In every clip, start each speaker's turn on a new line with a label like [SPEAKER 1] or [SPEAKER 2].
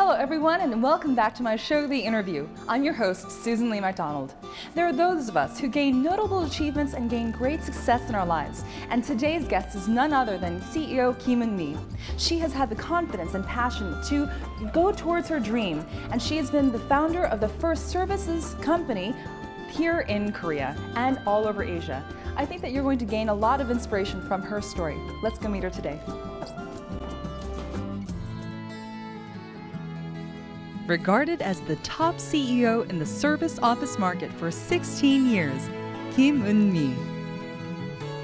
[SPEAKER 1] Hello everyone, and welcome back to my show, The Interview. I'm your host, Susan Lee MacDonald. There are those of us who gain notable achievements and gain great success in our lives, and today's guest is none other than CEO Kim Mee. She has had the confidence and passion to go towards her dream, and she has been the founder of the first services company here in Korea and all over Asia. I think that you're going to gain a lot of inspiration from her story. Let's go meet her today. Regarded as the top CEO in the service office market for 16 years, Kim Mee.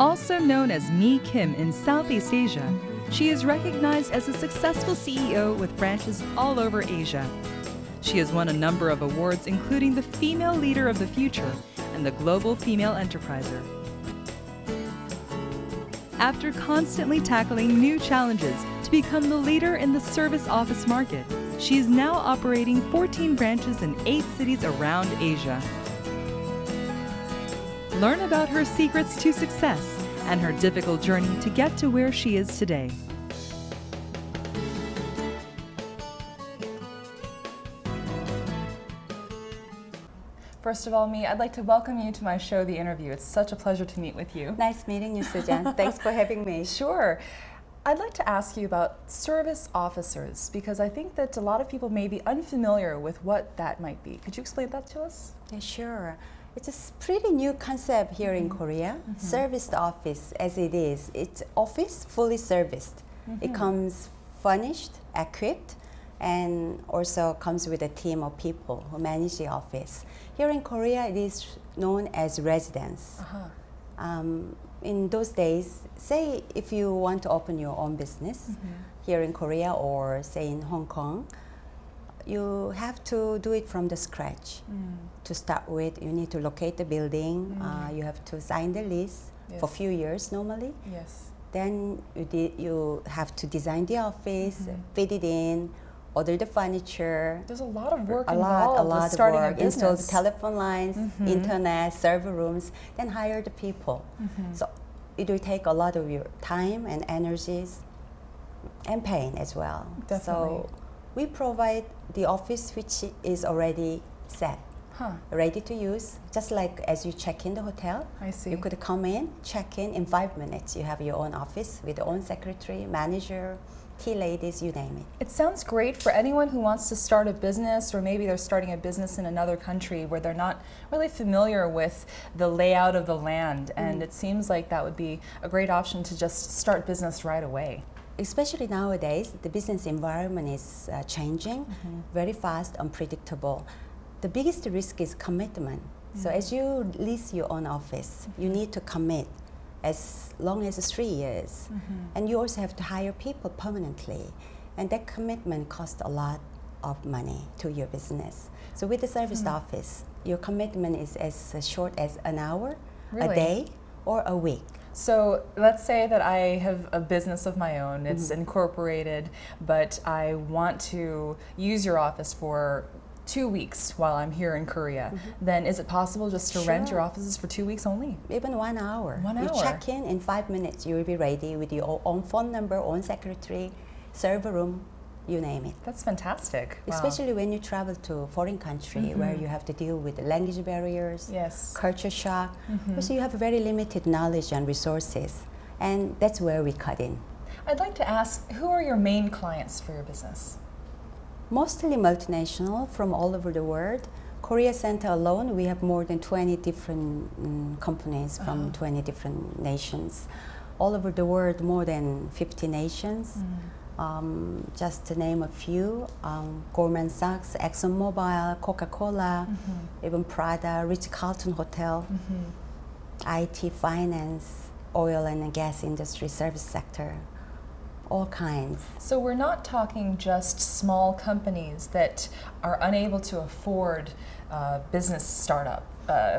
[SPEAKER 1] Also known as Mee Kim in Southeast Asia, she is recognized as a successful CEO with branches all over Asia. She has won a number of awards, including the Female Leader of the Future and the Global Female Enterpriser. After constantly tackling new challenges to become the leader in the service office market, she is now operating 14 branches in 8 cities around Asia. Learn about her secrets to success and her difficult journey to get to where she is today. First of all, Mee, I'd like to welcome you to my show, The Interview. It's such a pleasure to meet with you.
[SPEAKER 2] Nice meeting you, Sujan. Thanks for having me.
[SPEAKER 1] Sure. I'd like to ask you about service officers, because I think that a lot of people may be unfamiliar with what that might be. Could you explain that to us?
[SPEAKER 2] Yeah, sure. It's a pretty new concept here in Korea. Serviced office, as it is. It's office fully serviced. It comes furnished, equipped, and also comes with a team of people who manage the office. Here in Korea, it is known as residence. In those days, say if you want to open your own business here in Korea or say in Hong Kong, you have to do it from the scratch. To start with, you need to locate the building, you have to sign the lease for a few years normally.
[SPEAKER 1] Yes.
[SPEAKER 2] Then you have to design the office, fit it in, order the furniture.
[SPEAKER 1] There's a lot of work involved with starting a business.
[SPEAKER 2] Install the telephone lines, internet, server rooms, then hire the people. So it will take a lot of your time and energies and pain as well.
[SPEAKER 1] Definitely.
[SPEAKER 2] So we provide the office which is already set, ready to use, just like as you check in the hotel.
[SPEAKER 1] I see.
[SPEAKER 2] You could come in 5 minutes. You have your own office with your own secretary, manager, tea ladies, you name it.
[SPEAKER 1] It sounds great for anyone who wants to start a business, or maybe they're starting a business in another country where they're not really familiar with the layout of the land, and it seems like that would be a great option to just start business right away.
[SPEAKER 2] Especially nowadays, the business environment is changing very fast, unpredictable. The biggest risk is commitment. So as you lease your own office, you need to commit as long as 3 years. And you also have to hire people permanently. And that commitment costs a lot of money to your business. So with the service office, your commitment is as short as an hour, a day, or a week.
[SPEAKER 1] So let's say that I have a business of my own, it's incorporated, but I want to use your office for 2 weeks while I'm here in Korea. Then is it possible just to rent your offices for 2 weeks only?
[SPEAKER 2] Even 1 hour.
[SPEAKER 1] 1 hour.
[SPEAKER 2] You check in 5 minutes, you will be ready with your own phone number, own secretary, server room, you name it.
[SPEAKER 1] That's fantastic.
[SPEAKER 2] Especially when you travel to a foreign country where you have to deal with the language barriers, culture shock. So you have very limited knowledge and resources. And that's where we cut in.
[SPEAKER 1] I'd like to ask, who are your main clients for your business?
[SPEAKER 2] Mostly multinational from all over the world. Korea Center alone, we have more than 20 different companies from 20 different nations. All over the world, more than 50 nations. Just to name a few, Goldman Sachs, ExxonMobil, Coca-Cola, even Prada, Ritz-Carlton Hotel, IT, finance, oil and gas industry, service sector. All kinds.
[SPEAKER 1] So we're not talking just small companies that are unable to afford business startup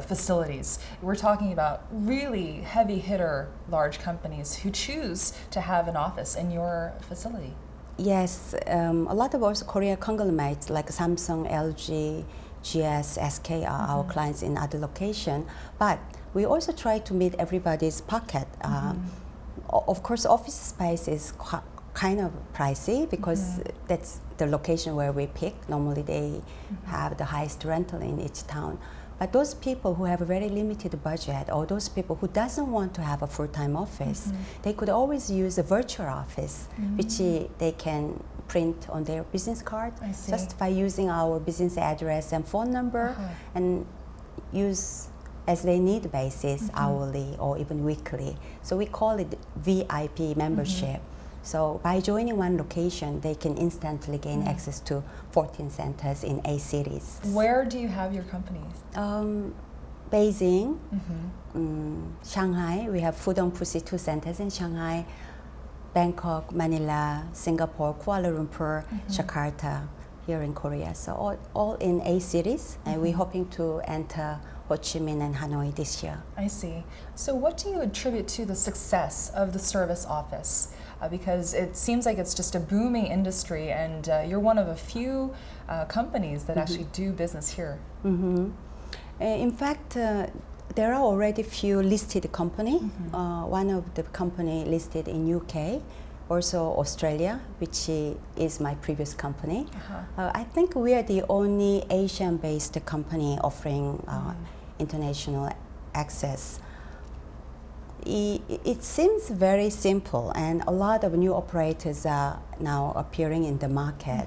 [SPEAKER 1] facilities. We're talking about really heavy hitter large companies who choose to have an office in your facility.
[SPEAKER 2] Yes, a lot of also Korean conglomerates like Samsung, LG, GS, SK are our clients in other locations, but we also try to meet everybody's pocket. Of course, office space is kind of pricey because that's the location where we pick. Normally they have the highest rental in each town. But those people who have a very limited budget, or those people who doesn't want to have a full-time office, they could always use a virtual office, which they can print on their business card just by using our business address and phone number and use as they need basis, hourly or even weekly. So we call it VIP membership. So by joining one location, they can instantly gain access to 14 centers in 8 cities.
[SPEAKER 1] Where do you have your companies?
[SPEAKER 2] Beijing, Shanghai. We have Pudong Pusi 2 centers in Shanghai, Bangkok, Manila, Singapore, Kuala Lumpur, Jakarta, here in Korea. So all in 8 cities, and we're hoping to enter Ho Chi Minh and Hanoi this year.
[SPEAKER 1] I see. So what do you attribute to the success of the service office? Because it seems like it's just a booming industry, and you're one of a few companies that actually do business here.
[SPEAKER 2] In fact, there are already few listed company. One of the company listed in UK, also Australia, which is my previous company. I think we are the only Asian-based company offering international access. It seems very simple, and a lot of new operators are now appearing in the market.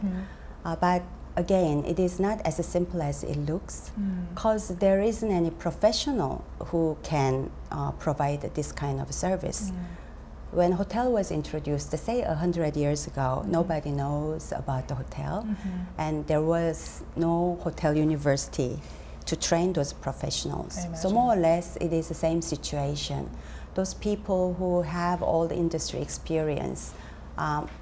[SPEAKER 2] But again, it is not as simple as it looks, because there isn't any professional who can provide this kind of service. When hotel was introduced, say 100 years ago, nobody knows about the hotel, and there was no hotel university to train those professionals. So more or less, it is the same situation. Those people who have all the industry experience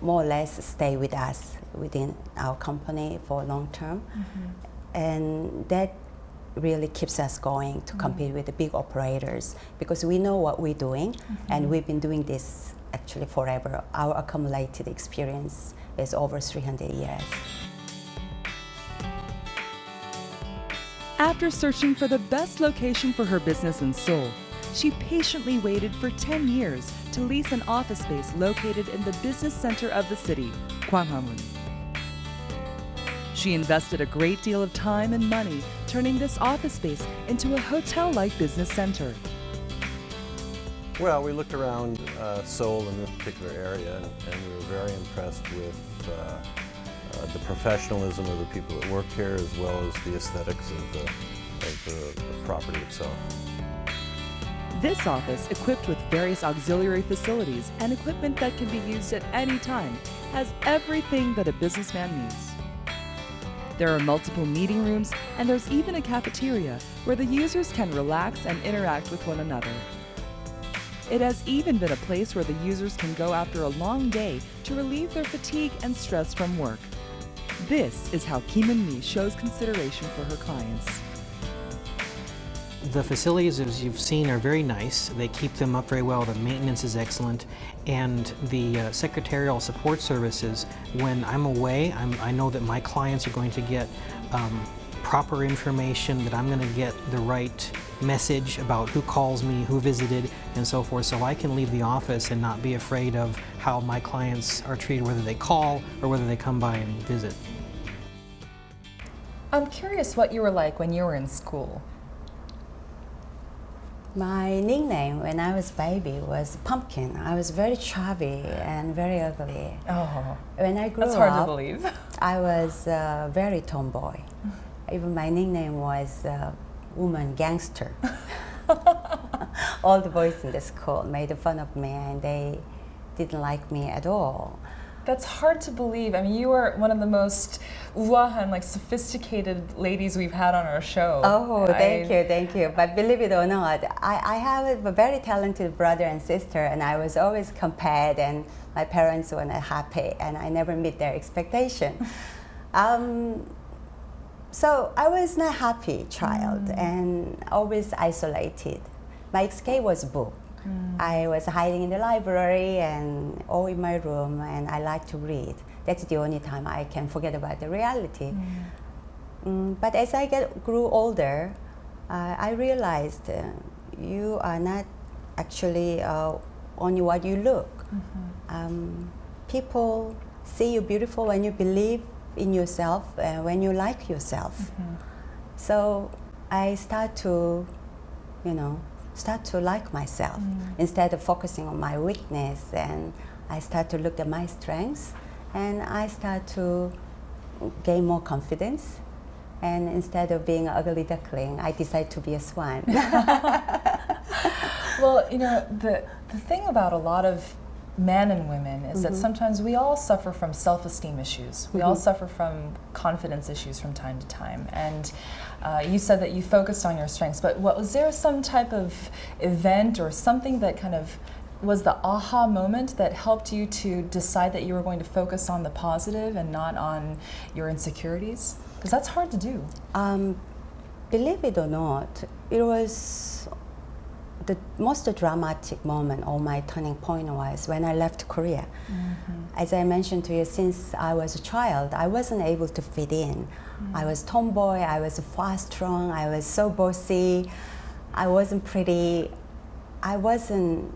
[SPEAKER 2] more or less stay with us within our company for long term. And that really keeps us going to compete with the big operators, because we know what we're doing, and we've been doing this actually forever. Our accumulated experience is over 300 years.
[SPEAKER 1] After searching for the best location for her business in Seoul, she patiently waited for 10 years to lease an office space located in the business center of the city, Gwanghwamun. She invested a great deal of time and money turning this office space into a hotel-like business center.
[SPEAKER 3] Well, we looked around Seoul in this particular area, and we were very impressed with the professionalism of the people that work here, as well as the aesthetics of the property itself.
[SPEAKER 1] This office, equipped with various auxiliary facilities and equipment that can be used at any time, has everything that a businessman needs. There are multiple meeting rooms, and there's even a cafeteria where the users can relax and interact with one another. It has even been a place where the users can go after a long day to relieve their fatigue and stress from work. This is how Kim and Me shows consideration for her clients.
[SPEAKER 4] The facilities, as you've seen, are very nice. They keep them up very well. The maintenance is excellent. And the secretarial support services, when I'm away, I know that my clients are going to get proper information, that I'm going to get the right message about who calls me, who visited, and so forth, so I can leave the office and not be afraid of how my clients are treated, whether they call or whether they come by and visit.
[SPEAKER 1] I'm curious what you were like when you were in school.
[SPEAKER 2] My nickname when I was baby was Pumpkin. I was very chubby and very ugly.
[SPEAKER 1] Oh,
[SPEAKER 2] when I grew
[SPEAKER 1] that's hard
[SPEAKER 2] up,
[SPEAKER 1] to believe.
[SPEAKER 2] I was very tomboy. Even my nickname was Woman Gangster. All the boys in the school made fun of me, and they didn't like me at all.
[SPEAKER 1] That's hard to believe. I mean, you were one of the most uahan, like sophisticated ladies we've had on our show.
[SPEAKER 2] Oh, thank you. But believe it or not, I have a very talented brother and sister, and I was always compared, and my parents were not happy, and I never meet their expectation. So I was not happy child and always isolated. My escape was book. I was hiding in the library and all in my room, and I like to read. That's the only time I can forget about the reality. But as I grew older, I realized you are not actually only what you look. people see you beautiful when you believe in yourself and when you like yourself. So I start to like myself instead of focusing on my weakness, and I start to look at my strengths, and I start to gain more confidence. And instead of being an ugly duckling, I decide to be a swan.
[SPEAKER 1] Well, the thing about a lot of men and women is that sometimes we all suffer from self-esteem issues. We all suffer from confidence issues from time to time. And you said that you focused on your strengths, but was there some type of event or something that kind of was the aha moment that helped you to decide that you were going to focus on the positive and not on your insecurities? Because that's hard to do.
[SPEAKER 2] Believe it or not, it was the most dramatic moment, or my turning point, was when I left Korea. As I mentioned to you, since I was a child, I wasn't able to fit in. I was tomboy, I was fast strong, I was so bossy, I wasn't pretty, I wasn't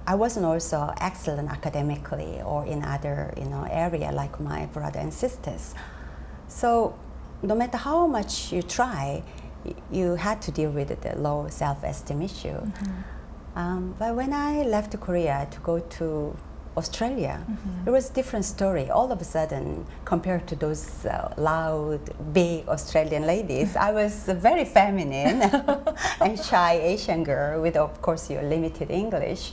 [SPEAKER 2] also excellent academically or in other area like my brother and sisters. So no matter how much you try, you had to deal with the low self-esteem issue. But when I left Korea to go to Australia, it was a different story. All of a sudden, compared to those loud, big Australian ladies, I was a very feminine and shy Asian girl with, of course, your limited English.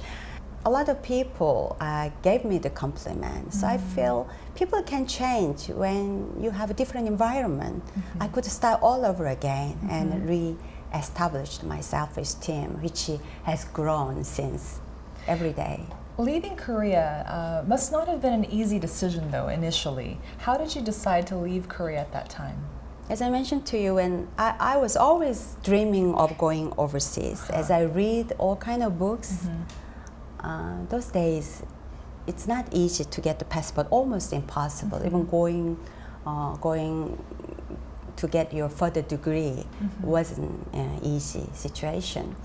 [SPEAKER 2] A lot of people gave me the compliment. So I feel people can change when you have a different environment. I could start all over again and re-establish my self-esteem, which has grown since every day.
[SPEAKER 1] Leaving Korea must not have been an easy decision, though, initially. How did you decide to leave Korea at that time?
[SPEAKER 2] As I mentioned to you, when I was always dreaming of going overseas. As I read all kind of books, those days, it's not easy to get the passport, almost impossible. Even going to get your further degree wasn't an easy situation.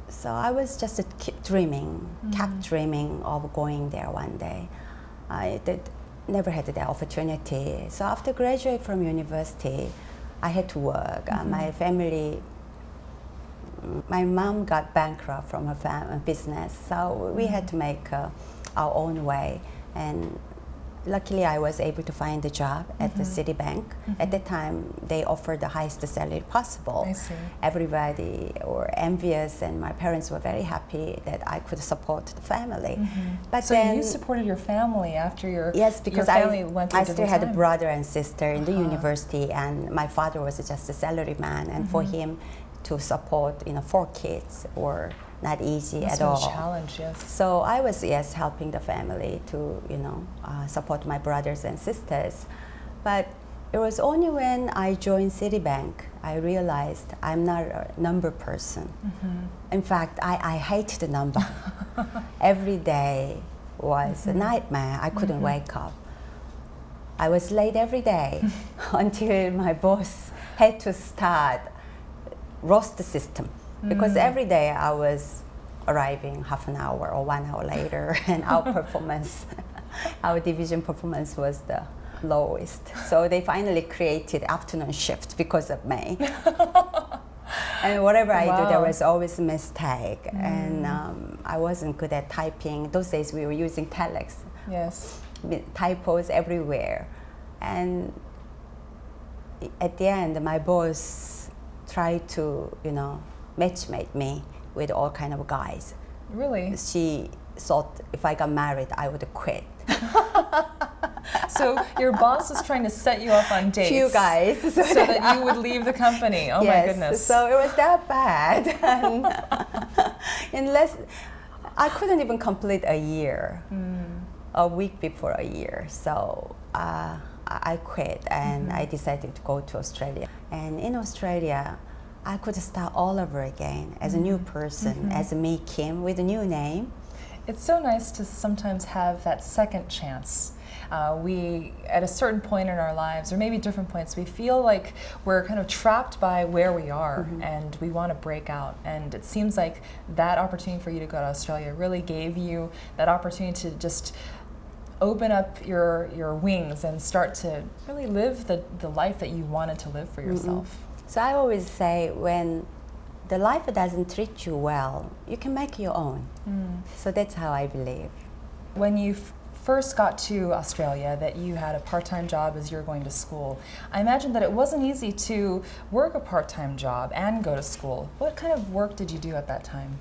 [SPEAKER 2] So I was just kept dreaming of going there one day. I never had that opportunity. So after graduating from university, I had to work. My mom got bankrupt from her business, so we had to make our own way. And luckily, I was able to find a job at the Citibank. At that time, they offered the highest salary possible.
[SPEAKER 1] I see.
[SPEAKER 2] Everybody were envious, and my parents were very happy that I could support the family. But
[SPEAKER 1] So
[SPEAKER 2] then,
[SPEAKER 1] you supported your family after your
[SPEAKER 2] because
[SPEAKER 1] family went through
[SPEAKER 2] I
[SPEAKER 1] a
[SPEAKER 2] still
[SPEAKER 1] difficult
[SPEAKER 2] had a
[SPEAKER 1] time.
[SPEAKER 2] brother and sister in the university, and my father was just a salaryman, and for him to support 4 kids were not easy
[SPEAKER 1] That's
[SPEAKER 2] at all.
[SPEAKER 1] a challenge, yes.
[SPEAKER 2] So I was helping the family to support my brothers and sisters, but it was only when I joined Citibank I realized I'm not a number person. In fact, I hate the number. Every day was a nightmare. I couldn't wake up. I was late every day until my boss had to start roster system, because every day I was arriving half an hour or 1 hour later, and our division performance was the lowest. So they finally created afternoon shift because of me. And whatever I do, there was always a mistake, and I wasn't good at typing. Those days we were using telex.
[SPEAKER 1] Yes.
[SPEAKER 2] Typos everywhere, and at the end, my boss tried to, matchmake me with all kind of guys.
[SPEAKER 1] Really?
[SPEAKER 2] She thought if I got married, I would quit.
[SPEAKER 1] So your boss was trying to set you up on dates.
[SPEAKER 2] Few guys,
[SPEAKER 1] so that you would leave the company. Oh
[SPEAKER 2] yes,
[SPEAKER 1] my goodness.
[SPEAKER 2] So it was that bad. And I couldn't even complete a year, a week before a year. So I quit, and I decided to go to Australia. And in Australia, I could start all over again as a new person, as Mee Kim with a new name.
[SPEAKER 1] It's so nice to sometimes have that second chance. We, at a certain point in our lives, or maybe different points, we feel like we're kind of trapped by where we are, and we want to break out. And it seems like that opportunity for you to go to Australia really gave you that opportunity to just open up your wings and start to really live the life that you wanted to live for yourself?
[SPEAKER 2] So I always say, when the life doesn't treat you well, you can make your own. So that's how I believe.
[SPEAKER 1] When you first got to Australia, that you had a part-time job as you were going to school, I imagine that it wasn't easy to work a part-time job and go to school. What kind of work did you do at that time?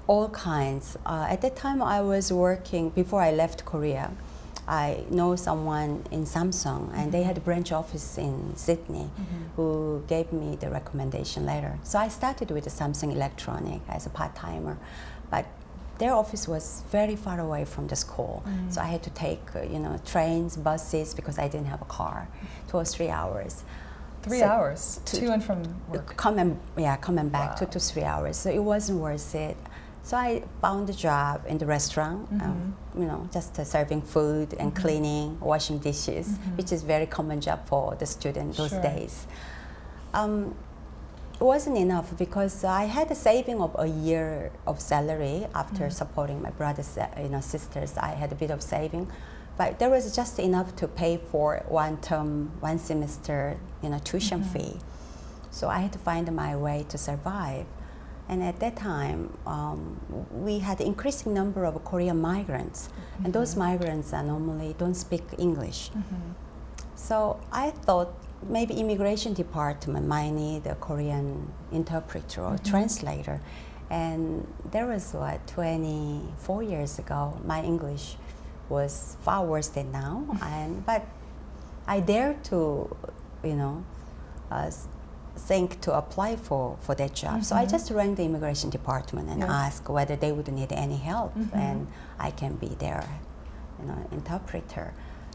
[SPEAKER 2] All kinds. At that time I was working, before I left Korea, I know someone in Samsung, and they had a branch office in Sydney who gave me the recommendation later. So I started with the Samsung Electronic as a part-timer, but their office was very far away from the school. So I had to take trains, buses, because I didn't have a car. 2 or 3 hours.
[SPEAKER 1] 3 hours to and from work.
[SPEAKER 2] Coming back,
[SPEAKER 1] Wow.
[SPEAKER 2] 2 to 3 hours. So it wasn't worth it. So I found a job in the restaurant, just serving food and cleaning, washing dishes, which is very common job for the student those days. It wasn't enough because I had a saving of a year of salary after supporting my brothers, sisters. I had a bit of saving, but there was just enough to pay for one term, one semester, tuition fee. So I had to find my way to survive. And at that time, we had increasing number of Korean migrants, and those migrants normally don't speak English. So I thought maybe immigration department might need a Korean interpreter or translator. And there was 24 years ago, my English was far worse than now. But I dared to, think to apply for that job. So I just rang the immigration department and asked whether they would need any help, and I can be their interpreter.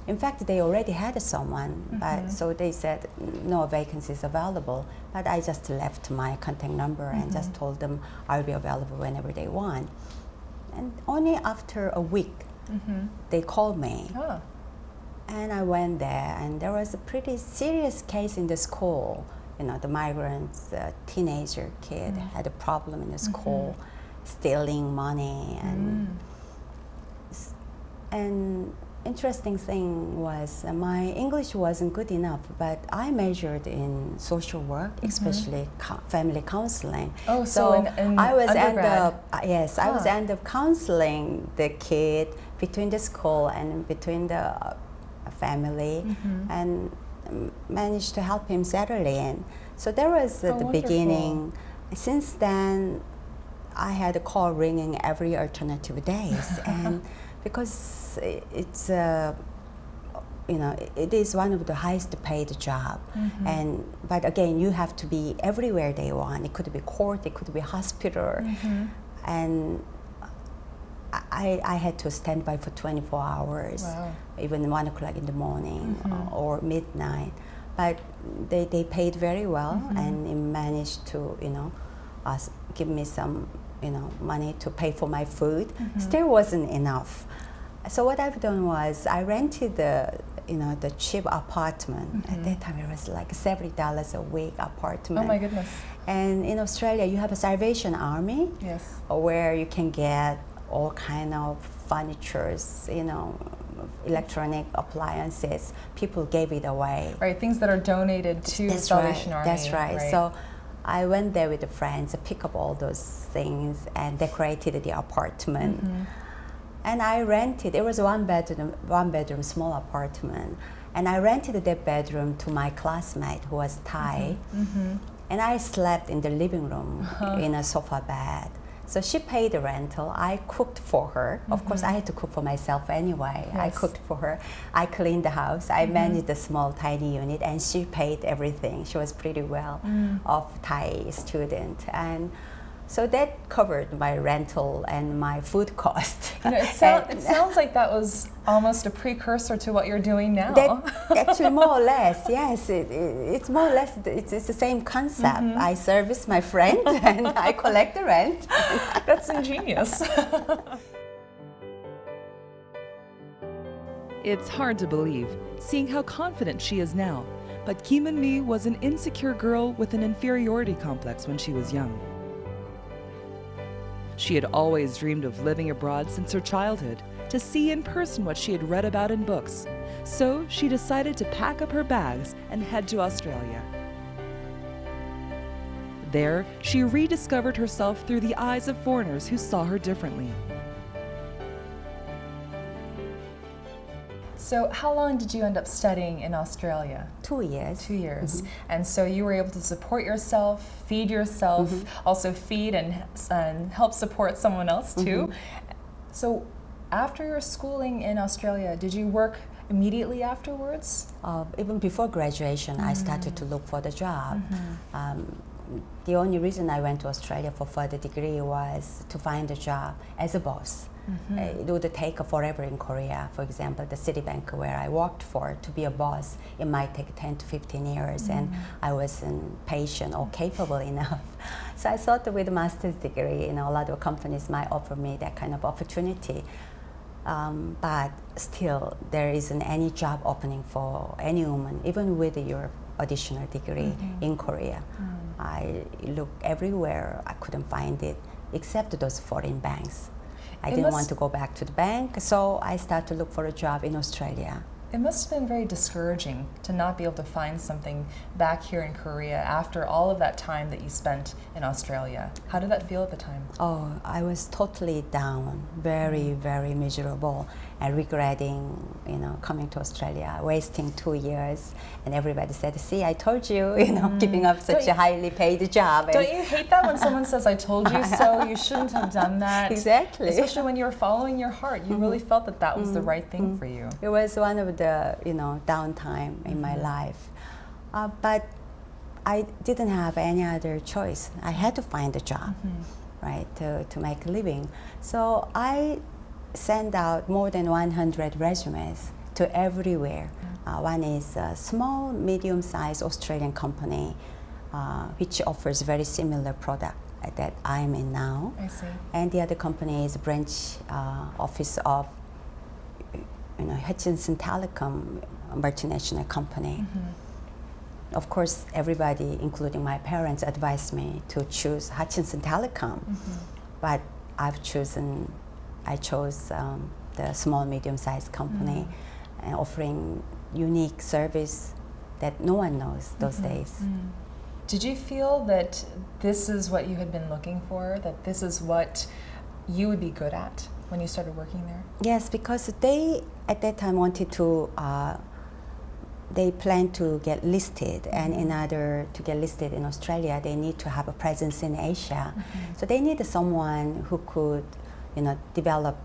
[SPEAKER 2] In fact, they already had someone, but so they said no vacancies available. But I just left my contact number and just told them I'll be available whenever they want. And only after a week, they called me.
[SPEAKER 1] Oh.
[SPEAKER 2] And I went there, and there was a pretty serious case in the school. The migrants, teenager kid had a problem in the school, stealing money, and interesting thing was my English wasn't good enough, but I majored in social work, especially family counseling.
[SPEAKER 1] Oh, so in
[SPEAKER 2] I was
[SPEAKER 1] undergrad.
[SPEAKER 2] I was end up counseling the kid between the school and between the family, and managed to help him settle in. So there was the
[SPEAKER 1] wonderful.
[SPEAKER 2] beginning. Since then, I had a call ringing every alternative days, and because it's it is one of the highest paid job, but again, you have to be everywhere they want. It could be court, it could be hospital, and I had to stand by for 24 hours, even 1 o'clock in the morning or midnight. But they paid very well, and it managed to give me some money to pay for my food. Still wasn't enough. So what I've done was I rented the cheap apartment. At that time it was like $70 a week apartment.
[SPEAKER 1] Oh my goodness.
[SPEAKER 2] And in Australia you have a Salvation Army,
[SPEAKER 1] Yes.
[SPEAKER 2] where you can get all kind of furnitures, electronic appliances. People gave it away.
[SPEAKER 1] Right, things that are donated to the Salvation Army.
[SPEAKER 2] That's right. So I went there with the friends, pick up all those things and decorated the apartment. And I rented, it was a one bedroom small apartment. And I rented that bedroom to my classmate who was Thai. And I slept in the living room in a sofa bed. So she paid the rental. I cooked for her. Of course, I had to cook for myself anyway. I cooked for her. I cleaned the house. I managed a small, tiny unit, and she paid everything. She was pretty well off Thai student. And so that covered my rental and my food cost.
[SPEAKER 1] It sounds like that was almost a precursor to what you're doing now.
[SPEAKER 2] Actually, more or less, yes. It's more or less, it's the same concept. I service my friend and I collect the rent.
[SPEAKER 1] That's ingenious.
[SPEAKER 5] It's hard to believe, seeing how confident she is now. But Kim and Mee was an insecure girl with an inferiority complex when she was young. She had always dreamed of living abroad since her childhood, to see in person what she had read about in books. So she decided to pack up her bags and head to Australia. There, she rediscovered herself through the eyes of foreigners who saw her differently.
[SPEAKER 1] So how long did you end up studying in Australia?
[SPEAKER 2] 2 years.
[SPEAKER 1] 2 years. And so you were able to support yourself, feed yourself, also feed and help support someone else too. So after your schooling in Australia, did you work immediately afterwards?
[SPEAKER 2] Even before graduation, I started to look for the job. The only reason I went to Australia for further degree was to find a job as a boss. It would take forever in Korea. For example, the Citibank where I worked for, to be a boss, it might take 10 to 15 years, and I wasn't patient or capable enough. So I thought that with a master's degree, a lot of companies might offer me that kind of opportunity. But still, there isn't any job opening for any woman, even with your additional degree in Korea. I looked everywhere, I couldn't find it, except those foreign banks. I didn't want to go back to the bank, so I started to look for a job in Australia.
[SPEAKER 1] It must have been very discouraging to not be able to find something back here in Korea after all of that time that you spent in Australia. How did that feel at the time?
[SPEAKER 2] Oh, I was totally down, very, very miserable, and regretting, coming to Australia, wasting 2 years. And everybody said, "See, I told you, giving up such a highly paid job."
[SPEAKER 1] Don't you hate that when someone says, "I told you so"? You shouldn't have done that.
[SPEAKER 2] Exactly.
[SPEAKER 1] Especially when you were following your heart, you really felt that that was the right thing for you.
[SPEAKER 2] It was one of the, downtime in my life. But I didn't have any other choice. I had to find a job, right, to make a living. So I sent out more than 100 resumes to everywhere. One is a small, medium-sized Australian company, which offers very similar product that I'm in now.
[SPEAKER 1] I see.
[SPEAKER 2] And the other company is a branch office of Hutchinson Telecom, a multinational company. Of course, everybody, including my parents, advised me to choose Hutchinson Telecom, but I chose the small, medium-sized company, offering unique service that no one knows those days.
[SPEAKER 1] Did you feel that this is what you had been looking for, that this is what you would be good at when you started working there?
[SPEAKER 2] Yes, because they, at that time, wanted to, they planned to get listed, and in order to get listed in Australia, they need to have a presence in Asia. So they needed someone who could, develop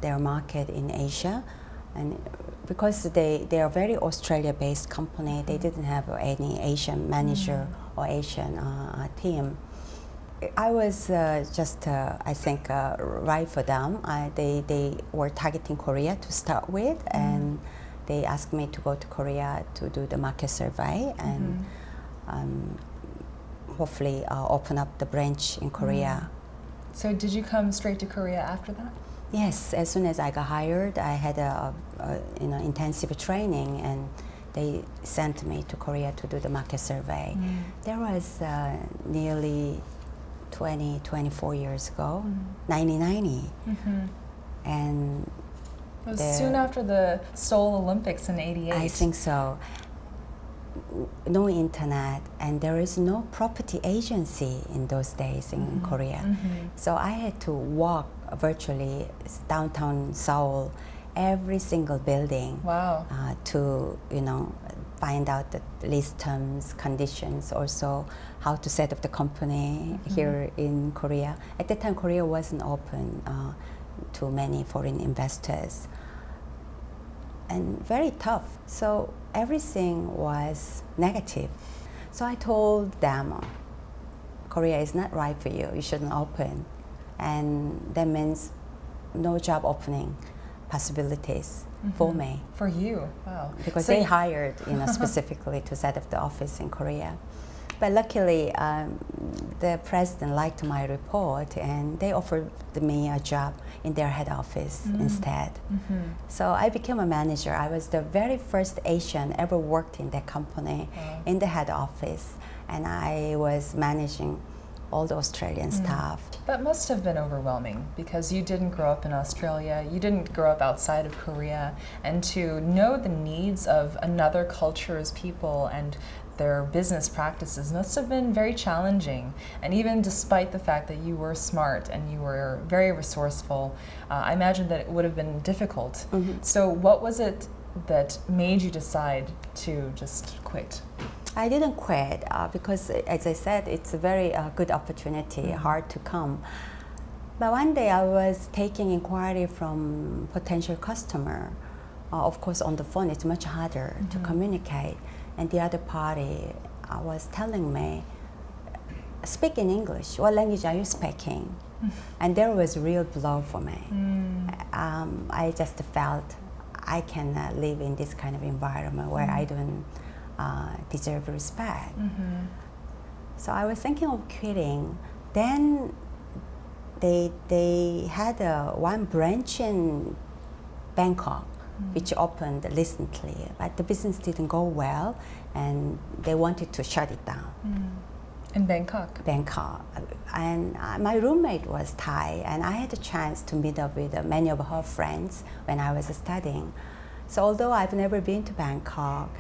[SPEAKER 2] their market in Asia. And because they are a very Australia-based company, they didn't have any Asian manager or Asian team. I was I think, right for them. They were targeting Korea to start with, and they asked me to go to Korea to do the market survey and hopefully open up the branch in Korea.
[SPEAKER 1] So did you come straight to Korea after that?
[SPEAKER 2] Yes, as soon as I got hired, I had a intensive training, and they sent me to Korea to do the market survey. There was nearly 24 years ago, 1990. And
[SPEAKER 1] it was soon after the Seoul Olympics in '88.
[SPEAKER 2] I think so. No internet, and there is no property agency in those days in Korea. So I had to walk virtually downtown Seoul, every single building.
[SPEAKER 1] Wow.
[SPEAKER 2] To find out the list terms, conditions, also how to set up the company here in Korea. At that time, Korea wasn't open to many foreign investors, and very tough. So everything was negative. So I told them, Korea is not right for you. You shouldn't open, and that means no job opening possibilities for me.
[SPEAKER 1] For you, wow.
[SPEAKER 2] Because
[SPEAKER 1] So
[SPEAKER 2] they hired, specifically to set up the office in Korea. But luckily, the president liked my report, and they offered me a job in their head office instead. So I became a manager. I was the very first Asian ever worked in that company in the head office, and I was managing all the Australian staff.
[SPEAKER 1] That must have been overwhelming because you didn't grow up in Australia, you didn't grow up outside of Korea, and to know the needs of another culture's people and their business practices must have been very challenging. And even despite the fact that you were smart and you were very resourceful, I imagine that it would have been difficult. So what was it that made you decide to just quit?
[SPEAKER 2] I didn't quit because, as I said, it's a very good opportunity, hard to come. But one day I was taking inquiry from potential customer. Of course, on the phone it's much harder to communicate. And the other party was telling me, speak in English. What language are you speaking? And there was a real blow for me. I just felt I cannot live in this kind of environment where I don't deserve respect. So I was thinking of quitting. Then they had one branch in Bangkok, which opened recently, but the business didn't go well, and they wanted to shut it down.
[SPEAKER 1] In Bangkok?
[SPEAKER 2] Bangkok. And my roommate was Thai, and I had a chance to meet up with many of her friends when I was studying. So although I've never been to Bangkok,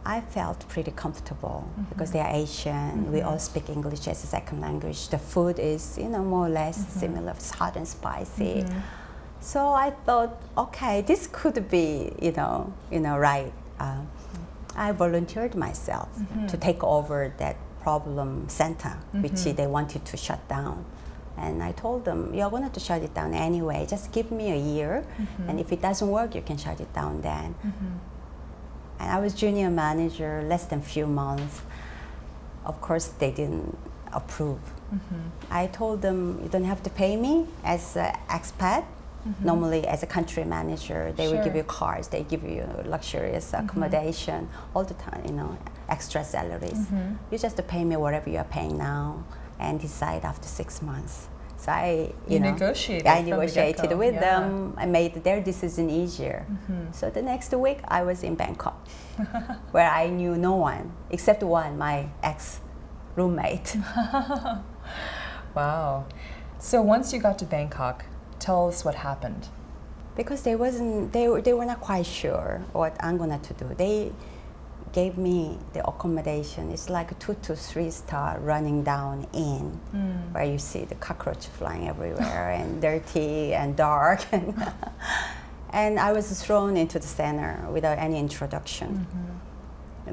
[SPEAKER 2] I felt pretty comfortable because they are Asian. We all speak English as a second language. The food is, more or less similar. It's hot and spicy. So I thought, okay, this could be, right. I volunteered myself to take over that problem center, which they wanted to shut down. And I told them, you're going to shut it down anyway. Just give me a year, and if it doesn't work, you can shut it down then. And I was junior manager, less than few months. Of course, they didn't approve. I told them, you don't have to pay me as an expat. Normally, as a country manager, they will give you cars, they give you luxurious accommodation all the time, extra salaries. You just pay me whatever you are paying now and decide after 6 months. So I negotiated with them. I made their decision easier. So the next week, I was in Bangkok, where I knew no one except one, my ex-roommate.
[SPEAKER 1] Wow. So once you got to Bangkok, tell us what happened.
[SPEAKER 2] Because they were not quite sure what I'm gonna to do. They gave me the accommodation. It's like a 2 to 3 star running down inn, where you see the cockroach flying everywhere and dirty and dark. And I was thrown into the center without any introduction.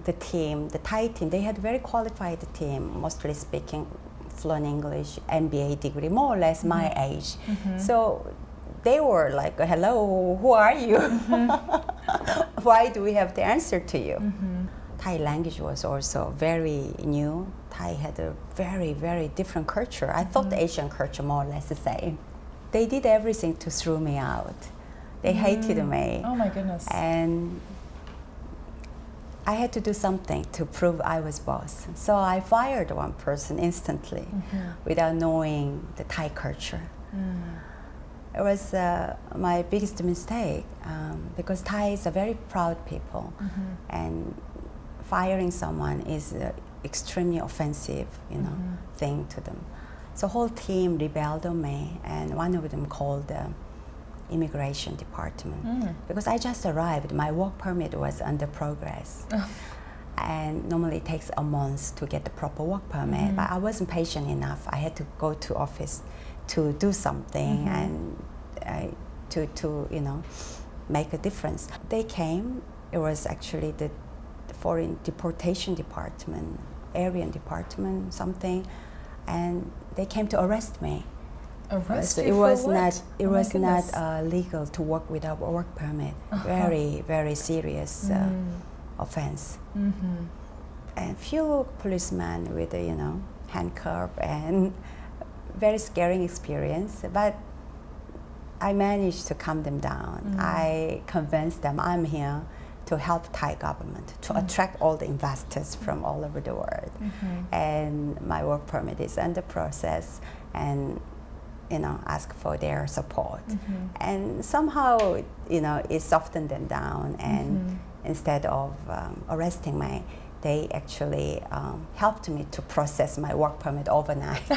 [SPEAKER 2] The team, the Thai team, they had a very qualified team, mostly speaking fluent English, MBA degree, more or less my age. So they were like, hello, who are you? Why do we have to answer to you? Thai language was also very new. Thai had a very, very different culture. I thought the Asian culture more or less the same. They did everything to throw me out. They hated me.
[SPEAKER 1] Oh my goodness.
[SPEAKER 2] And I had to do something to prove I was boss. So I fired one person instantly without knowing the Thai culture. It was my biggest mistake because Thais are very proud people, and firing someone is extremely offensive, thing to them. So whole team rebelled on me, and one of them called the immigration department because I just arrived. My work permit was under progress. And normally it takes a month to get the proper work permit, but I wasn't patient enough. I had to go to office to do something and to make a difference. They came. It was actually the foreign deportation department, Aryan department, something, and they came to arrest me.
[SPEAKER 1] Arrest you
[SPEAKER 2] it
[SPEAKER 1] for
[SPEAKER 2] was
[SPEAKER 1] what?
[SPEAKER 2] not. It
[SPEAKER 1] Oh my
[SPEAKER 2] was
[SPEAKER 1] goodness.
[SPEAKER 2] not legal to work without a work permit. Very, very serious offense. And few policemen with handcuff and very scary experience. But I managed to calm them down. I convinced them I'm here to help Thai government to attract all the investors from all over the world. And my work permit is under process, and ask for their support. And somehow it softened them down, and instead of arresting me, they actually helped me to process my work permit overnight.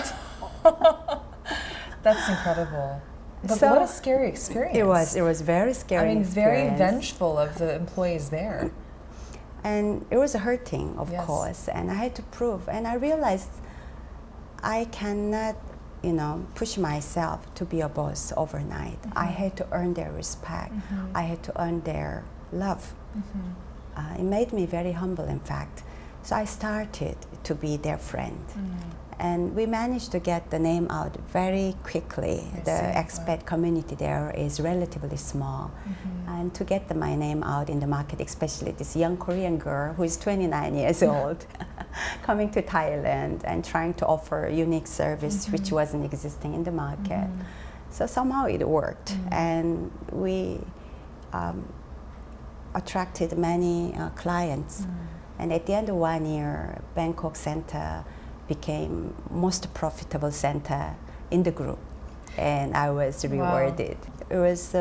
[SPEAKER 6] That's incredible. But
[SPEAKER 2] So,
[SPEAKER 6] what a scary experience.
[SPEAKER 2] It was very scary.
[SPEAKER 6] I mean, very
[SPEAKER 2] experience.
[SPEAKER 6] vengeful of the employees there.
[SPEAKER 2] And it was hurting, of
[SPEAKER 6] Yes.
[SPEAKER 2] course, and I had to prove. And I realized I cannot, push myself to be a boss overnight. I had to earn their respect. I had to earn their love. It made me very humble, in fact. So I started to be their friend. And we managed to get the name out very quickly. The expat community there is relatively small. And to get my name out in the market, especially this young Korean girl who is 29 years old, coming to Thailand and trying to offer a unique service which wasn't existing in the market. So somehow it worked. And we attracted many clients. And at the end of 1 year, Bangkok Center became most profitable center in the group, and I was rewarded. It was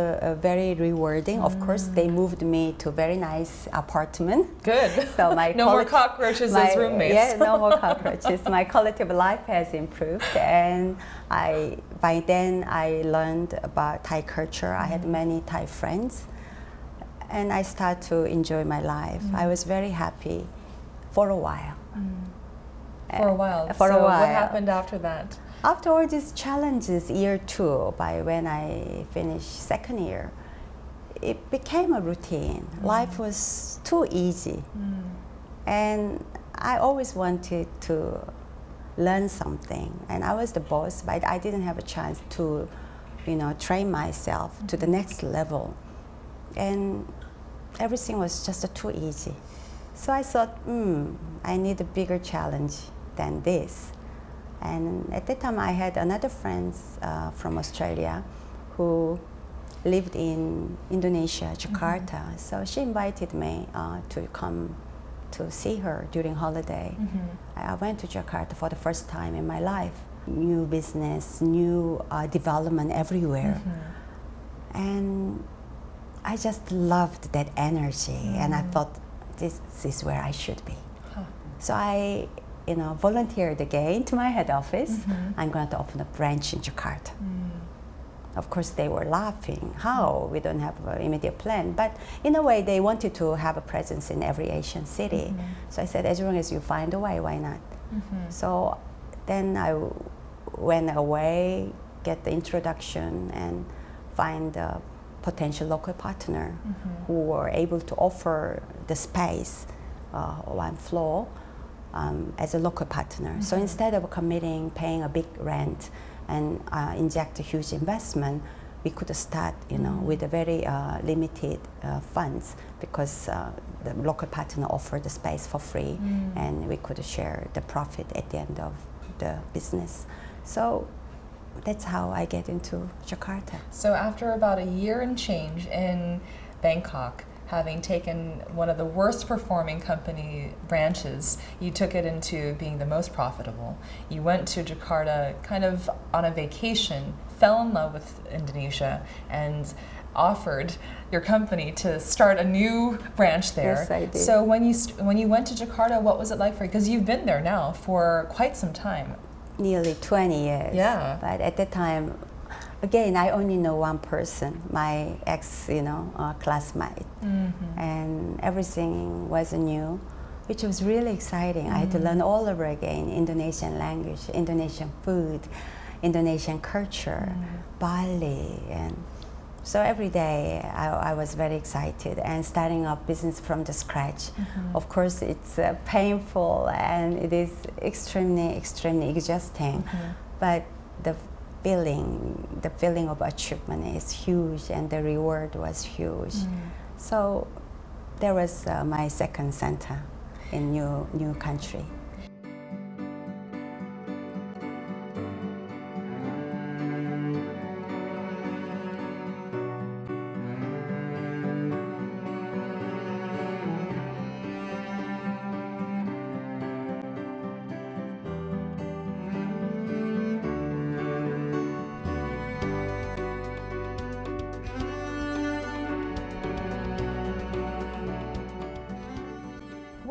[SPEAKER 2] very rewarding. Of course, they moved me to a very nice apartment.
[SPEAKER 6] Good.
[SPEAKER 2] So my
[SPEAKER 6] no more cockroaches as roommates.
[SPEAKER 2] Yeah, no more cockroaches. My quality of life has improved, and by then I learned about Thai culture. I had many Thai friends, and I started to enjoy my life. I was very happy for a while.
[SPEAKER 6] For a while.
[SPEAKER 2] For
[SPEAKER 6] so
[SPEAKER 2] a while.
[SPEAKER 6] What happened after that?
[SPEAKER 2] After all these challenges, year 2, by when I finished second year, it became a routine. Life was too easy. And I always wanted to learn something. And I was the boss, but I didn't have a chance to, train myself to the next level. And everything was just too easy. So I thought, I need a bigger challenge than this. And at that time, I had another friend from Australia who lived in Indonesia, Jakarta. So she invited me to come to see her during holiday. I went to Jakarta for the first time in my life. New business, new development everywhere. And I just loved that energy. And I thought, this is where I should be. So I volunteered again to my head office. I'm going to open a branch in Jakarta. Of course, they were laughing. How? We don't have an immediate plan. But in a way, they wanted to have a presence in every Asian city. So I said, as long as you find a way, why not? So then I went away, get the introduction, and find a potential local partner who were able to offer the space, 1 floor, as a local partner. So instead of committing, paying a big rent and inject a huge investment, we could start, with a very limited funds, because the local partner offered the space for free, and we could share the profit at the end of the business. So that's how I get into Jakarta.
[SPEAKER 6] So after about a year and change in Bangkok, having taken one of the worst performing company branches, you took it into being the most profitable. You went to Jakarta kind of on a vacation, fell in love with Indonesia, and offered your company to start a new branch there.
[SPEAKER 2] Yes, I did.
[SPEAKER 6] So when you went to Jakarta, what was it like for you? Because you've been there now for quite some time.
[SPEAKER 2] Nearly 20 years.
[SPEAKER 6] Yeah.
[SPEAKER 2] But at that time, again, I only know one person, my ex, classmate. And everything was new, which was really exciting. I had to learn all over again, Indonesian language, Indonesian food, Indonesian culture, Bali. And so every day I was very excited, and starting up business from the scratch. Of course, it's painful and it is extremely, extremely exhausting, but the feeling of achievement is huge, and the reward was huge. So there was my second center in new country.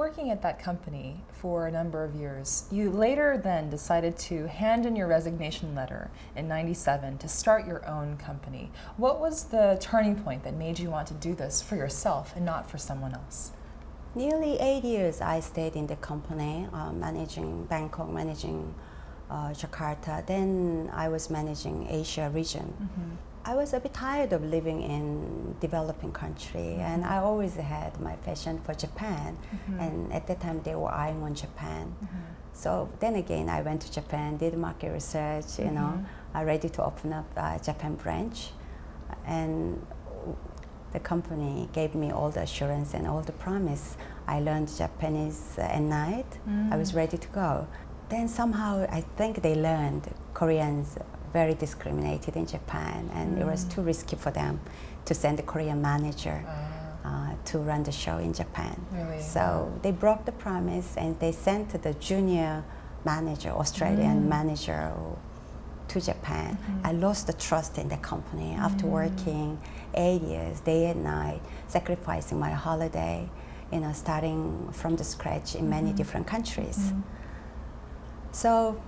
[SPEAKER 6] working at that company for a number of years, you later then decided to hand in your resignation letter in '97 to start your own company. What was the turning point that made you want to do this for yourself and not for someone else?
[SPEAKER 2] Nearly 8 years I stayed in the company, managing Bangkok, managing Jakarta. Then I was managing Asia region. I was a bit tired of living in developing country, and I always had my passion for Japan. And at that time, they were eyeing on Japan. So then again, I went to Japan, did market research. You know, I'm ready to open up a Japan branch, and the company gave me all the assurance and all the promise. I learned Japanese at night. I was ready to go. Then somehow, I think they learned Koreans very discriminated in Japan, and it was too risky for them to send a Korean manager to run the show in Japan.
[SPEAKER 6] Really?
[SPEAKER 2] So they broke the promise, and they sent the junior manager, Australian manager, to Japan. I lost the trust in the company after working 8 years, day and night, sacrificing my holiday, you know, starting from the scratch in many different countries. So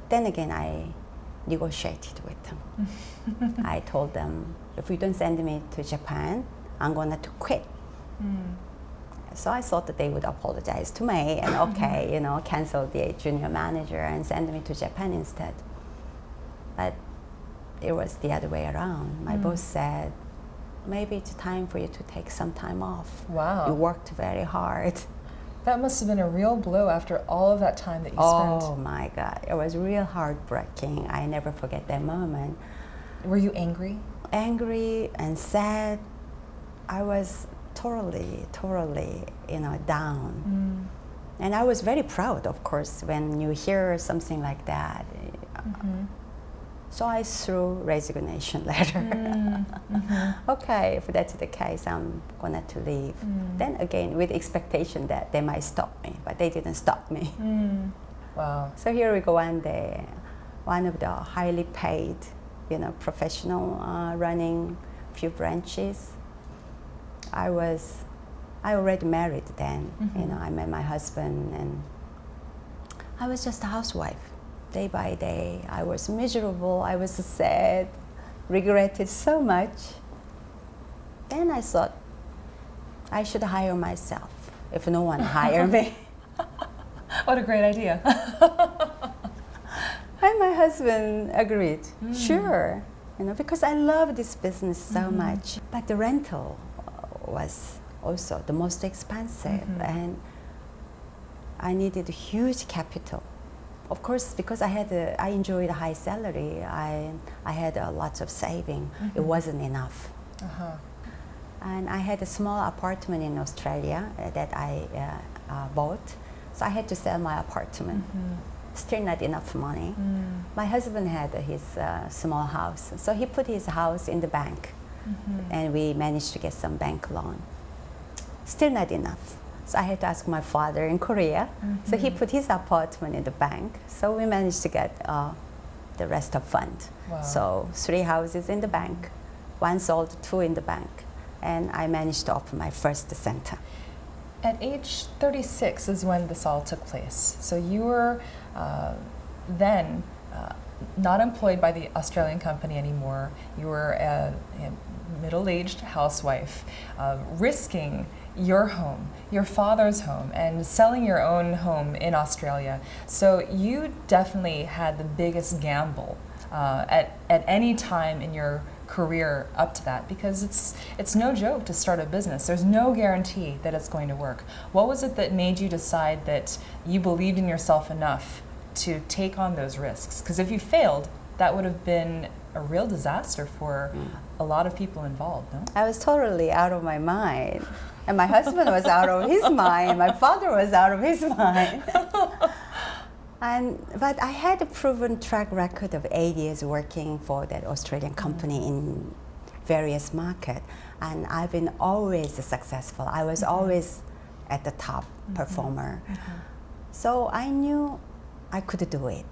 [SPEAKER 2] then again, I negotiated with them. I told them, if you don't send me to Japan, I'm going to quit. So I thought that they would apologize to me and okay, you know, cancel the junior manager and send me to Japan instead. But it was the other way around. My boss said, maybe it's time for you to take some time off.
[SPEAKER 6] Wow.
[SPEAKER 2] You worked very hard.
[SPEAKER 6] That must have been a real blow after all of that time that you
[SPEAKER 2] Oh
[SPEAKER 6] spent.
[SPEAKER 2] my God, it was real heartbreaking. I never forget that moment.
[SPEAKER 6] Were you angry?
[SPEAKER 2] Angry and sad. I was totally, you know, down. And I was very proud, of course, when you hear something like that. So I threw resignation letter. Okay, if that's the case, I'm gonna to leave. Then again, with expectation that they might stop me, but they didn't stop me.
[SPEAKER 6] Wow.
[SPEAKER 2] So here we go one day, one of the highly paid, you know, professional running few branches. I already married then. You know, I met my husband, and I was just a housewife. Day by day, I was miserable, I was sad, regretted so much. Then I thought, I should hire myself if no one hire me.
[SPEAKER 6] What a great idea.
[SPEAKER 2] And my husband agreed, sure, you know, because I love this business so much. But the rental was also the most expensive, and I needed a huge capital. Of course, because I enjoyed a high salary, I had lots of saving. It wasn't enough. And I had a small apartment in Australia that I bought, so I had to sell my apartment. Still not enough money. My husband had his small house, so he put his house in the bank, and we managed to get some bank loan. Still not enough. So I had to ask my father in Korea. So he put his apartment in the bank. So we managed to get the rest of fund.
[SPEAKER 6] Wow.
[SPEAKER 2] So 3 houses in the bank, 1 sold, 2 in the bank. And I managed to open my first center.
[SPEAKER 6] At age 36 is when this all took place. So you were then not employed by the Australian company anymore. You were a middle-aged housewife, risking your home, your father's home, and selling your own home in Australia. So you definitely had the biggest gamble at any time in your career up to that, because it's no joke to start a business. There's no guarantee that it's going to work. What was it that made you decide that you believed in yourself enough to take on those risks? Because if you failed, that would have been a real disaster for a lot of people involved, no?
[SPEAKER 2] I was totally out of my mind. And my husband was out of his mind. My father was out of his mind. But I had a proven track record of 8 years working for that Australian company in various markets. And I've been always successful. I was always at the top performer. So I knew I could do it.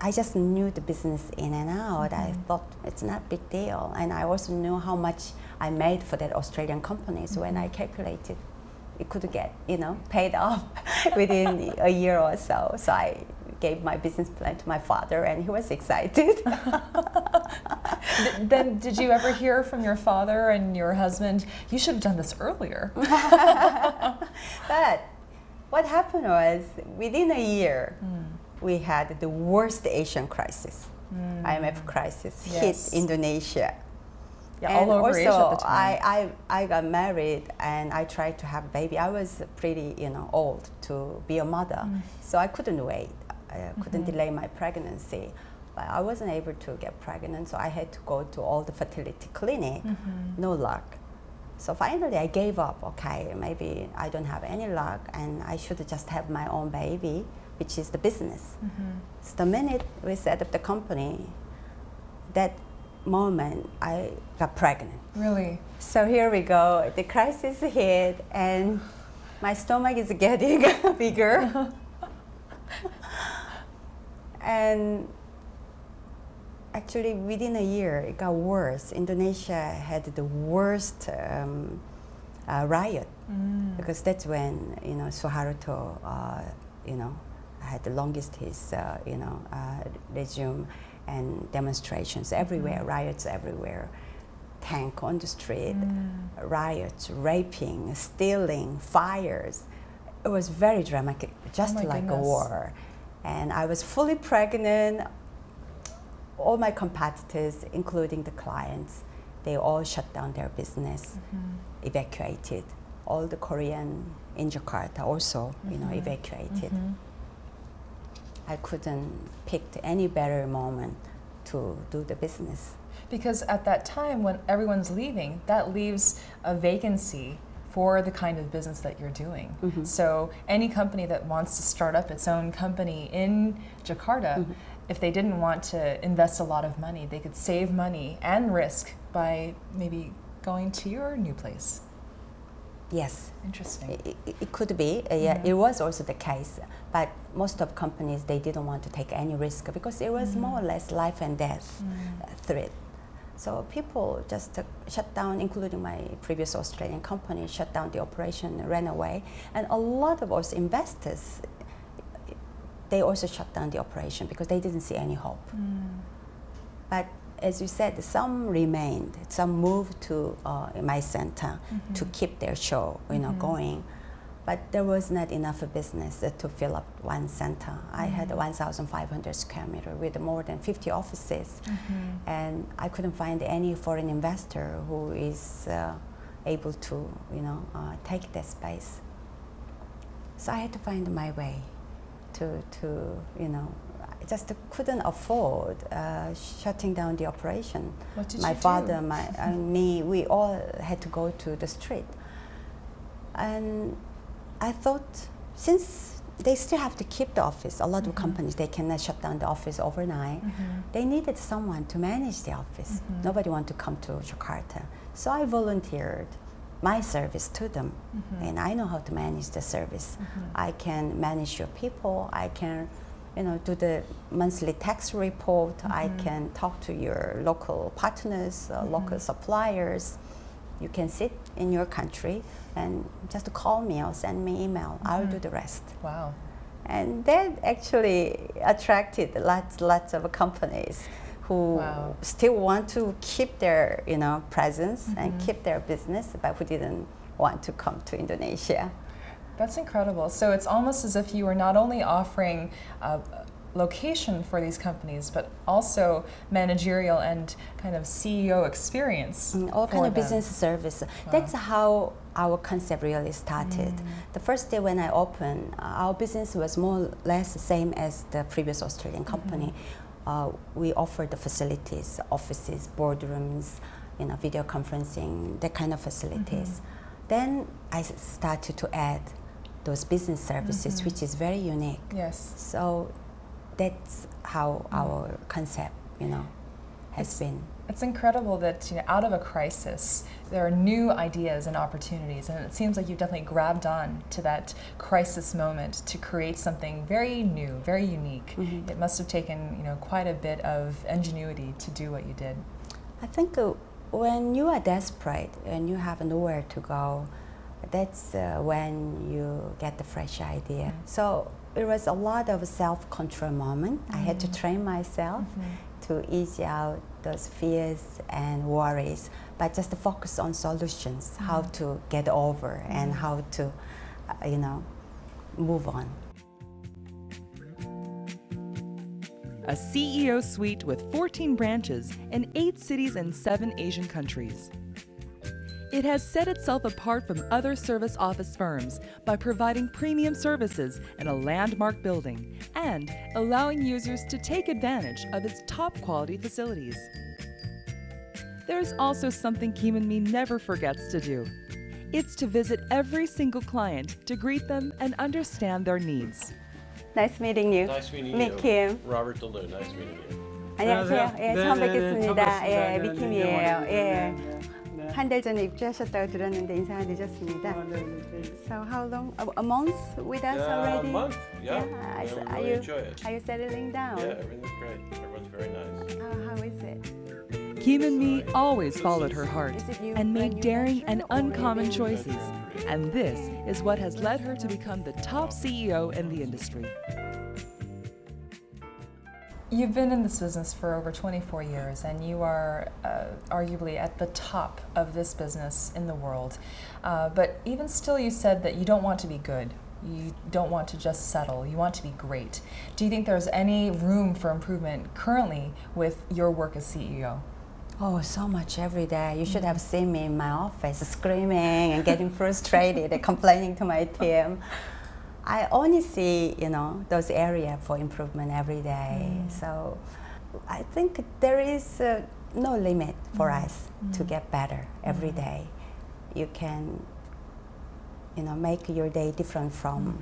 [SPEAKER 2] I just knew the business in and out. I thought it's not a big deal. And I also knew how much I made for that Australian company. So when I calculated, it could get, paid off within a year or so. So I gave my business plan to my father, and he was excited.
[SPEAKER 6] Then did you ever hear from your father and your husband, you should have done this earlier?
[SPEAKER 2] But what happened was, within a year, we had the worst Asian crisis. IMF crisis hit Indonesia.
[SPEAKER 6] Yeah,
[SPEAKER 2] and
[SPEAKER 6] all over
[SPEAKER 2] also,
[SPEAKER 6] Asia at the time.
[SPEAKER 2] I got married and I tried to have a baby. I was pretty, old to be a mother, so I couldn't wait. I couldn't delay my pregnancy. But I wasn't able to get pregnant, so I had to go to all the fertility clinic. No luck. So finally, I gave up. Okay, maybe I don't have any luck, and I should just have my own baby, which is the business. So the minute we set up the company, that moment I got pregnant.
[SPEAKER 6] Really?
[SPEAKER 2] So here we go. The crisis hit, and my stomach is getting bigger. And actually, within a year, it got worse. Indonesia had the worst riot, because that's when Suharto, had the longest his regime, and demonstrations everywhere, riots everywhere, tank on the street, riots, raping, stealing, fires. It was very dramatic, just like a war. And I was fully pregnant. All my competitors, including the clients, they all shut down their business, evacuated. All the Korean in Jakarta also, evacuated. I couldn't pick any better moment to do the business.
[SPEAKER 6] Because at that time, when everyone's leaving, that leaves a vacancy for the kind of business that you're doing. So any company that wants to start up its own company in Jakarta, if they didn't want to invest a lot of money, they could save money and risk by maybe going to your new place.
[SPEAKER 2] Yes.
[SPEAKER 6] Interesting.
[SPEAKER 2] It could be. Yeah, it was also the case. But most of companies, they didn't want to take any risk because it was more or less life and death threat. So people just shut down, including my previous Australian company, shut down the operation, ran away. And a lot of us investors, they also shut down the operation because they didn't see any hope. But as you said, some remained, some moved to my center to keep their show, going. But there was not enough business to fill up one center. I had 1,500 square meters with more than 50 offices, and I couldn't find any foreign investor who is able to, take that space. So I had to find my way to I just couldn't afford shutting down the operation.
[SPEAKER 6] What did
[SPEAKER 2] my
[SPEAKER 6] you do?
[SPEAKER 2] father, and me, we all had to go to the street. And I thought, since they still have to keep the office, a lot of companies, they cannot shut down the office overnight. They needed someone to manage the office. Nobody wanted to come to Jakarta. So I volunteered my service to them. And I know how to manage the service. I can manage your people. I can do the monthly tax report. I can talk to your local partners, local suppliers. You can sit in your country and just call me or send me email. I'll do the rest.
[SPEAKER 6] Wow.
[SPEAKER 2] And that actually attracted lots of companies who still want to keep their presence and keep their business, but who didn't want to come to Indonesia.
[SPEAKER 6] That's incredible. So it's almost as if you were not only offering location for these companies, but also managerial and kind of CEO experience.
[SPEAKER 2] All kind of business service. That's how our concept really started. The first day when I opened, our business was more or less the same as the previous Australian company. We offered the facilities, offices, boardrooms, video conferencing, that kind of facilities. Then I started to add those business services, which is very unique.
[SPEAKER 6] Yes.
[SPEAKER 2] So that's how our concept, has been.
[SPEAKER 6] It's incredible that out of a crisis, there are new ideas and opportunities, and it seems like you've definitely grabbed on to that crisis moment to create something very new, very unique. It must have taken quite a bit of ingenuity to do what you did.
[SPEAKER 2] I think when you are desperate and you have nowhere to go, that's when you get the fresh idea. So it was a lot of self-control moment. I had to train myself to ease out those fears and worries, but just to focus on solutions, how to get over and how to, move on.
[SPEAKER 5] A CEO suite with 14 branches in 8 cities and 7 Asian countries. It has set itself apart from other service office firms by providing premium services in a landmark building and allowing users to take advantage of its top quality facilities. There's also something Kim and Me never forgets to do. It's to visit every single client to greet them and understand their needs.
[SPEAKER 2] Nice meeting you.
[SPEAKER 3] Nice meeting
[SPEAKER 2] Mee
[SPEAKER 3] you.
[SPEAKER 2] Kim.
[SPEAKER 3] Robert Deleu, nice meeting you.
[SPEAKER 2] 안녕하세요. 예, 처음 뵙겠습니다. 예,
[SPEAKER 7] 네,
[SPEAKER 2] 미킴이에요.
[SPEAKER 7] 네,
[SPEAKER 2] 예.
[SPEAKER 7] 네.
[SPEAKER 2] 한 달 전에 입주하셨다고 들었는데 인사가 늦었습니다. So how long? A month with us already?
[SPEAKER 3] A month, yeah.
[SPEAKER 2] Yeah,
[SPEAKER 3] We
[SPEAKER 2] are
[SPEAKER 3] really
[SPEAKER 2] you
[SPEAKER 3] enjoy it.
[SPEAKER 2] are you settling down?
[SPEAKER 3] Yeah, everything's great. Everyone's very nice.
[SPEAKER 2] How is it?
[SPEAKER 5] Kim and Me always followed her heart
[SPEAKER 2] Is it you
[SPEAKER 5] and made
[SPEAKER 2] when you
[SPEAKER 5] daring
[SPEAKER 2] mention
[SPEAKER 5] and
[SPEAKER 2] or
[SPEAKER 5] uncommon
[SPEAKER 2] maybe-
[SPEAKER 5] choices. And this is what has led her to become the top CEO in the industry.
[SPEAKER 6] You've been in this business for over 24 years, and you are arguably at the top of this business in the world. But even still, you said that you don't want to be good. You don't want to just settle. You want to be great. Do you think there's any room for improvement currently with your work as CEO?
[SPEAKER 2] Oh, so much every day. You should have seen me in my office screaming and getting frustrated and complaining to my team. I only see, those areas for improvement every day. So I think there is no limit for us to get better every day. You can, make your day different from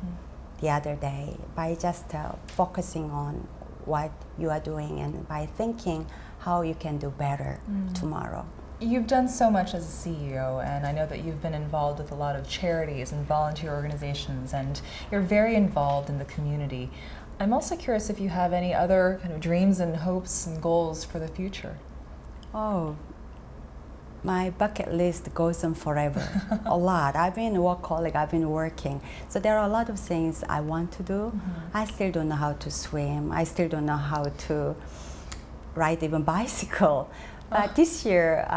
[SPEAKER 2] the other day by just focusing on what you are doing and by thinking how you can do better tomorrow.
[SPEAKER 6] You've done so much as a CEO, and I know that you've been involved with a lot of charities and volunteer organizations, and you're very involved in the community. I'm also curious if you have any other kind of dreams and hopes and goals for the future.
[SPEAKER 2] Oh, my bucket list goes on forever. A lot. I've been a workaholic, I've been working. So there are a lot of things I want to do. I still don't know how to swim. I still don't know how to ride even bicycle. But this year,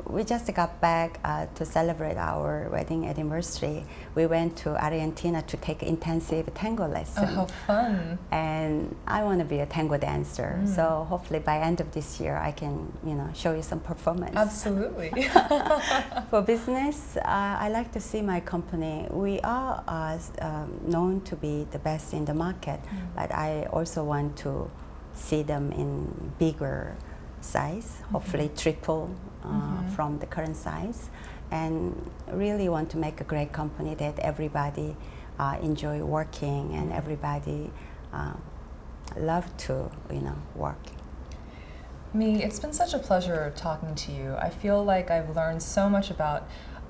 [SPEAKER 2] we just got back to celebrate our wedding anniversary. We went to Argentina to take intensive tango lessons.
[SPEAKER 6] Oh, how fun.
[SPEAKER 2] And I want to be a tango dancer. So hopefully by end of this year, I can, show you some performance.
[SPEAKER 6] Absolutely.
[SPEAKER 2] For business, I like to see my company. We are known to be the best in the market, but I also want to see them in bigger size, hopefully triple from the current size, and really want to make a great company that everybody enjoy working and everybody love to work.
[SPEAKER 6] Mee, it's been such a pleasure talking to you. I feel like I've learned so much about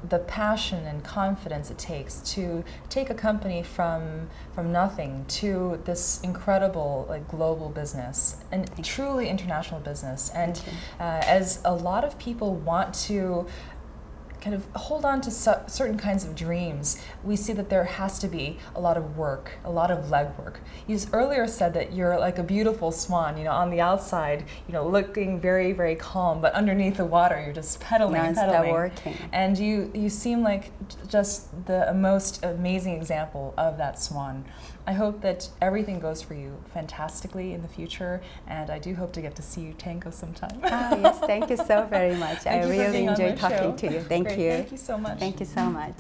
[SPEAKER 6] the passion and confidence it takes to take a company from nothing to this incredible global business and truly international business. And as a lot of people want to kind of hold on to certain kinds of dreams, we see that there has to be a lot of work, a lot of legwork. You earlier said that you're like a beautiful swan, on the outside, looking very, very calm, but underneath the water, you're just pedaling and pedaling.
[SPEAKER 2] Working.
[SPEAKER 6] And you seem like just the most amazing example of that swan. I hope that everything goes for you fantastically in the future, and I do hope to get to see you tango sometime.
[SPEAKER 2] Yes, thank you so very much. I
[SPEAKER 6] Thank you for
[SPEAKER 2] really
[SPEAKER 6] being on my
[SPEAKER 2] enjoyed talking
[SPEAKER 6] show.
[SPEAKER 2] to you. Thank
[SPEAKER 6] Great.
[SPEAKER 2] you.
[SPEAKER 6] Thank you so much.
[SPEAKER 2] Thank you so much.